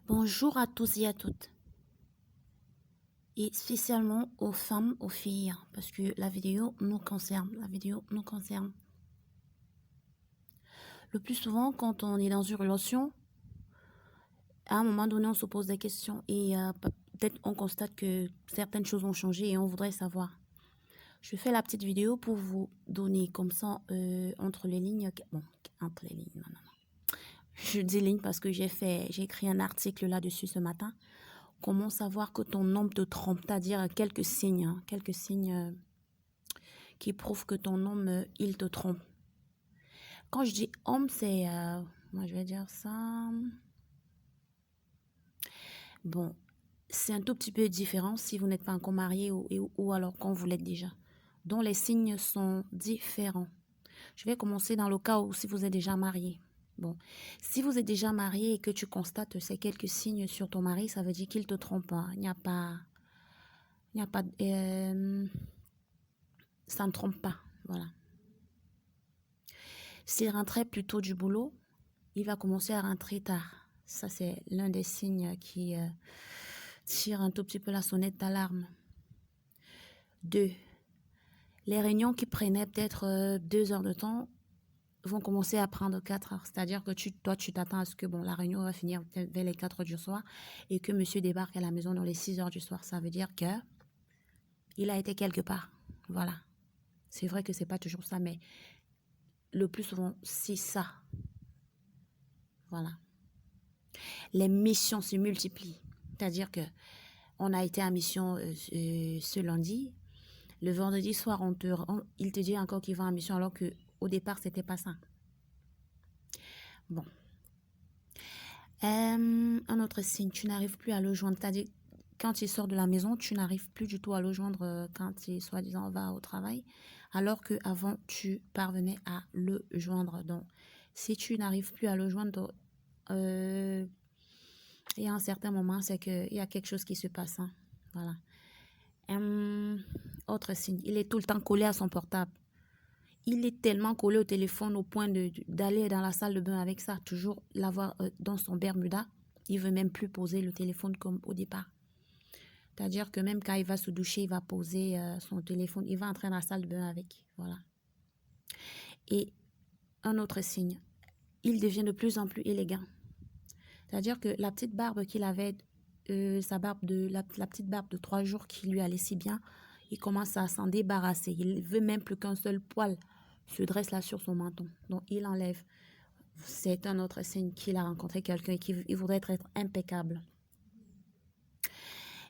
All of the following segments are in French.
Bonjour à tous et à toutes, et spécialement aux femmes, aux filles, parce que la vidéo nous concerne, Le plus souvent, quand on est dans une relation, à un moment donné, on se pose des questions et peut-être on constate que certaines choses ont changé et on voudrait savoir. Je fais la petite vidéo pour vous donner comme ça, entre les lignes, bon, entre les lignes, non. Je dis ligne parce que j'ai écrit un article là-dessus ce matin. Comment savoir que ton homme te trompe, c'est-à-dire quelques signes qui prouvent que ton homme, il te trompe. Quand je dis homme, c'est, moi je vais dire ça, bon, c'est un tout petit peu différent si vous n'êtes pas encore marié ou alors quand vous l'êtes déjà. Donc les signes sont différents. Je vais commencer dans le cas où si vous êtes déjà marié. Bon, si vous êtes déjà marié et que tu constates ces quelques signes sur ton mari, ça veut dire qu'il te trompe. Il n'y a pas, ça ne trompe pas, voilà. S'il rentrait plus tôt du boulot, il va commencer à rentrer tard. Ça, c'est l'un des signes qui tire un tout petit peu la sonnette d'alarme. 2. Les réunions qui prenaient peut-être 2 heures de temps vont commencer à prendre 4 heures. C'est-à-dire que toi, tu t'attends à ce que la réunion va finir vers les 4 heures du soir et que monsieur débarque à la maison dans les 6 heures du soir. Ça veut dire que il a été quelque part. Voilà. C'est vrai que c'est pas toujours ça, mais le plus souvent, c'est ça. Voilà. Les missions se multiplient. C'est-à-dire que on a été en mission ce lundi. Le vendredi soir, il te dit encore qu'il va en mission alors qu'au départ, c'était pas ça. Bon. Un autre signe, tu n'arrives plus à le joindre. C'est-à-dire, quand il sort de la maison, tu n'arrives plus du tout à le joindre quand il, soi-disant, va au travail. Alors qu'avant, tu parvenais à le joindre. Donc, si tu n'arrives plus à le joindre, il y a un certain moment, c'est qu'il y a quelque chose qui se passe. Hein. Voilà. Autre signe, il est tout le temps collé à son portable. Il est tellement collé au téléphone au point d'aller dans la salle de bain avec ça, toujours l'avoir dans son Bermuda. Il veut même plus poser le téléphone comme au départ. C'est-à-dire que même quand il va se doucher, il va poser son téléphone. Il va entrer dans la salle de bain avec. Voilà. Et un autre signe, il devient de plus en plus élégant. C'est-à-dire que la petite barbe qu'il avait, la petite barbe de 3 jours qui lui allait si bien, il commence à s'en débarrasser. Il veut même plus qu'un seul poil se dresse là sur son menton. Donc, il enlève. C'est un autre signe qu'il a rencontré quelqu'un et qu'il voudrait être impeccable.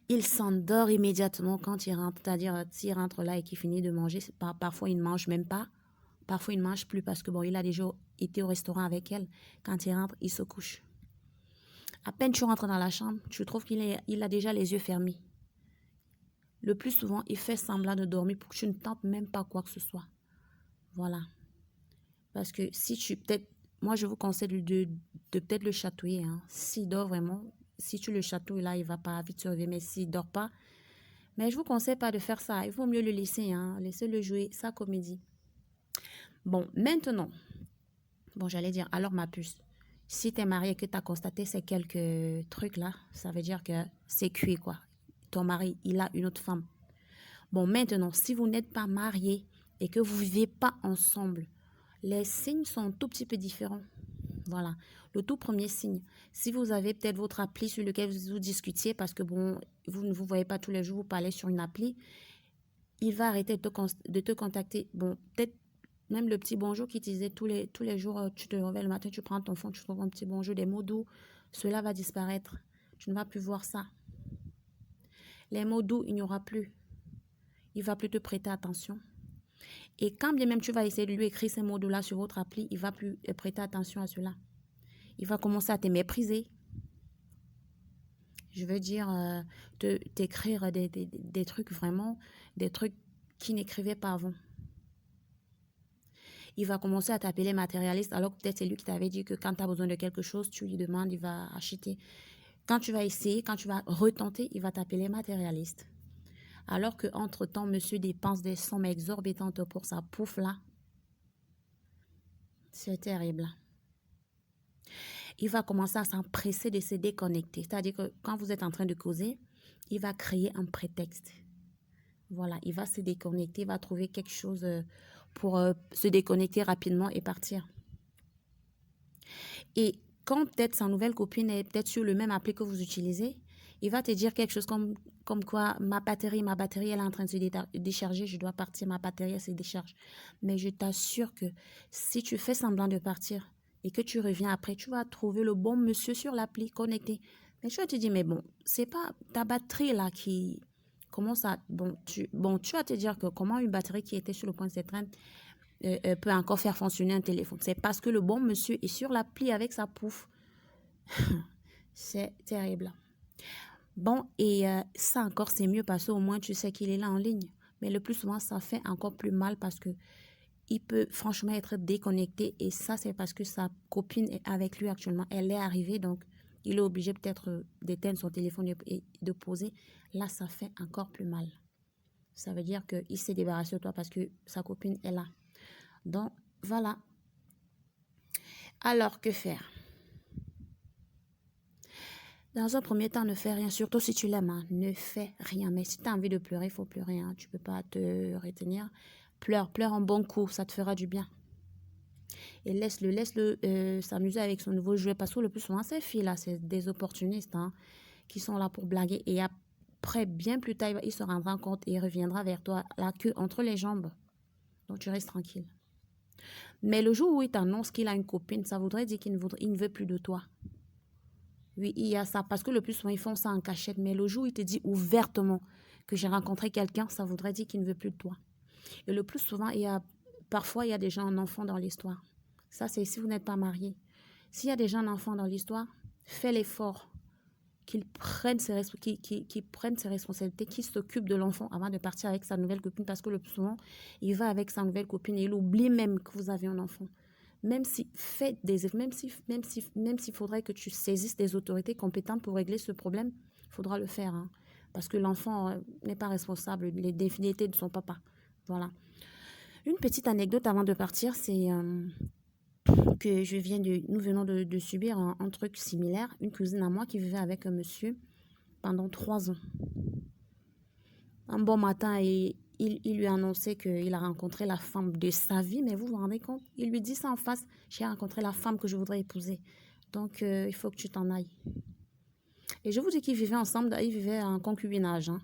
Il s'endort immédiatement quand il rentre. C'est-à-dire, s'il rentre là et qu'il finit de manger, parfois il ne mange même pas. Parfois, il ne mange plus parce que, il a déjà été au restaurant avec elle. Quand il rentre, il se couche. À peine tu rentres dans la chambre, tu trouves qu'il a déjà les yeux fermés. Le plus souvent, il fait semblant de dormir pour que tu ne tentes même pas quoi que ce soit. Voilà. Parce que si moi je vous conseille de peut-être le chatouiller. Hein. S'il dort vraiment, si tu le chatouilles là, il ne va pas vite se réveiller. Mais s'il ne dort pas, mais je ne vous conseille pas de faire ça. Il vaut mieux le laisser, hein. Laissez-le jouer sa comédie. Bon, maintenant, j'allais dire, alors ma puce, si tu es marié et que tu as constaté ces quelques trucs-là, ça veut dire que c'est cuit, quoi. Ton mari, il a une autre femme. Bon, maintenant, si vous n'êtes pas marié et que vous ne vivez pas ensemble, les signes sont un tout petit peu différents. Voilà. Le tout premier signe, si vous avez peut-être votre appli sur lequel vous discutiez, parce que vous ne vous voyez pas tous les jours, vous parlez sur une appli, il va arrêter de te contacter. Bon, peut-être même le petit bonjour qui te disait tous les jours, tu te réveilles le matin, tu prends ton phone, tu trouves un petit bonjour, des mots doux, cela va disparaître. Tu ne vas plus voir ça. Les mots doux, il n'y aura plus. Il ne va plus te prêter attention. Et quand bien même tu vas essayer de lui écrire ces mots doux-là sur votre appli, il ne va plus prêter attention à cela. Il va commencer à te mépriser. Je veux dire, t'écrire des trucs vraiment, des trucs qu'il n'écrivait pas avant. Il va commencer à t'appeler matérialiste, alors que peut-être c'est lui qui t'avait dit que quand tu as besoin de quelque chose, tu lui demandes, il va acheter. Quand tu vas essayer, quand tu vas retenter, il va t'appeler matérialiste. Alors qu'entre-temps, monsieur dépense des sommes exorbitantes pour sa pouffe là. C'est terrible. il va commencer à s'empresser de se déconnecter. C'est-à-dire que quand vous êtes en train de causer, il va créer un prétexte. Voilà, il va se déconnecter, il va trouver quelque chose pour se déconnecter rapidement et partir. Et quand peut-être sa nouvelle copine est peut-être sur le même appli que vous utilisez, il va te dire quelque chose comme quoi ma batterie, elle est en train de se décharger, je dois partir, ma batterie, elle se décharge. Mais je t'assure que si tu fais semblant de partir et que tu reviens après, tu vas trouver le bon monsieur sur l'appli connecté. Mais tu vas te dire, mais bon, c'est pas ta batterie là qui... Comment ça... Bon, tu vas te dire que comment une batterie qui était sur le point de s'éteindre peut encore faire fonctionner un téléphone. C'est parce que le bon monsieur est sur l'appli avec sa pouffe. C'est terrible. Bon, et ça encore, c'est mieux parce qu'au moins, tu sais qu'il est là en ligne. Mais le plus souvent, ça fait encore plus mal parce que il peut franchement être déconnecté. Et ça, c'est parce que sa copine est avec lui actuellement. Elle est arrivée, donc il est obligé peut-être d'éteindre son téléphone et de poser. Là, ça fait encore plus mal. Ça veut dire qu'il s'est débarrassé de toi parce que sa copine est là. Donc, voilà. Alors, que faire? Dans un premier temps, ne fais rien. Surtout si tu l'aimes, hein. Ne fais rien. Mais si tu as envie de pleurer, il faut pleurer. Hein. Tu ne peux pas te retenir. Pleure, pleure un bon coup. Ça te fera du bien. Et laisse-le s'amuser avec son nouveau jouet. Parce que le plus souvent, ces filles-là, c'est des opportunistes hein, qui sont là pour blaguer. Et après, bien plus tard, il se rendra compte et il reviendra vers toi, la queue entre les jambes. Donc, tu restes tranquille. Mais le jour où il t'annonce qu'il a une copine, ça voudrait dire qu'il ne veut plus de toi. Oui, il y a ça. Parce que le plus souvent, ils font ça en cachette. Mais le jour où il te dit ouvertement que j'ai rencontré quelqu'un, ça voudrait dire qu'il ne veut plus de toi. Et le plus souvent, parfois, il y a des gens en enfant dans l'histoire. Ça, c'est si vous n'êtes pas marié. S'il y a des gens en enfant dans l'histoire, fais l'effort qu'ils prennent ses responsabilités, qu'ils s'occupent de l'enfant avant de partir avec sa nouvelle copine. Parce que le plus souvent, il va avec sa nouvelle copine et il oublie même que vous avez un enfant. Même s'il faudrait que tu saisisses des autorités compétentes pour régler ce problème, il faudra le faire. Hein, parce que l'enfant n'est pas responsable des définités de son papa. Voilà. Une petite anecdote avant de partir, c'est que nous venons de subir un truc similaire. Une cousine à moi qui vivait avec un monsieur pendant 3 ans. Un bon matin, il lui a annoncé qu'il a rencontré la femme de sa vie. Mais vous vous rendez compte? Il lui dit ça en face. J'ai rencontré la femme que je voudrais épouser. Donc, il faut que tu t'en ailles. Et je vous dis qu'ils vivaient ensemble. Ils vivaient en concubinage. Hein.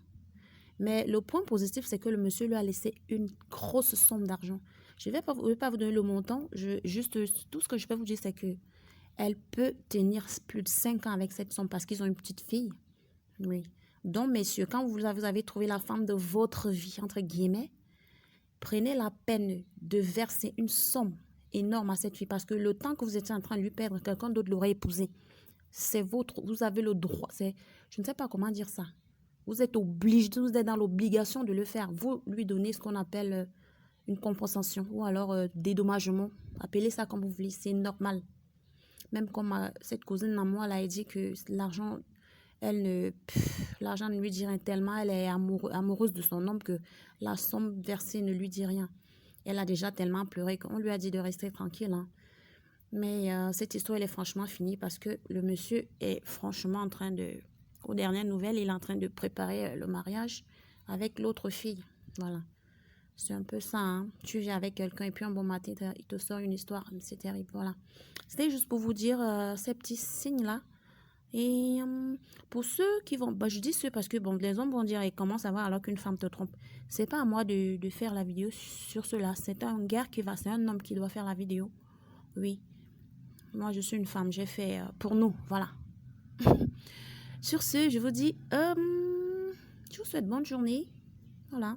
Mais le point positif, c'est que le monsieur lui a laissé une grosse somme d'argent. Je ne vais pas vous donner le montant. Juste, tout ce que je peux vous dire, c'est que elle peut tenir plus de 5 ans avec cette somme parce qu'ils ont une petite fille. Oui. Donc, messieurs, quand vous avez trouvé la femme de votre vie, entre guillemets, prenez la peine de verser une somme énorme à cette fille parce que le temps que vous étiez en train de lui perdre, quelqu'un d'autre l'aurait épousé. C'est votre, vous avez le droit. Je ne sais pas comment dire ça. Vous êtes obligé, vous êtes dans l'obligation de le faire. Vous lui donnez ce qu'on appelle une compensation ou alors dédommagement. Appelez ça comme vous voulez, c'est normal. Même comme cette cousine à moi, elle a dit que l'argent... L'argent ne lui dit rien tellement, elle est amoureuse de son homme que la somme versée ne lui dit rien. Elle a déjà tellement pleuré qu'on lui a dit de rester tranquille. Hein. Mais cette histoire, elle est franchement finie parce que le monsieur est franchement en train de... Aux dernières nouvelles, il est en train de préparer le mariage avec l'autre fille. Voilà. C'est un peu ça. Hein. Tu viens avec quelqu'un et puis un bon matin, il te sort une histoire. C'est terrible. Voilà. C'était juste pour vous dire ces petits signes-là. Et pour ceux qui vont, je dis ceux parce que bon, les hommes vont dire, et comment savoir alors qu'une femme te trompe? C'est pas à moi de faire la vidéo sur cela. C'est un gars c'est un homme qui doit faire la vidéo. Oui. Moi, je suis une femme. J'ai fait pour nous. Voilà. Sur ce, je vous dis, je vous souhaite bonne journée. Voilà.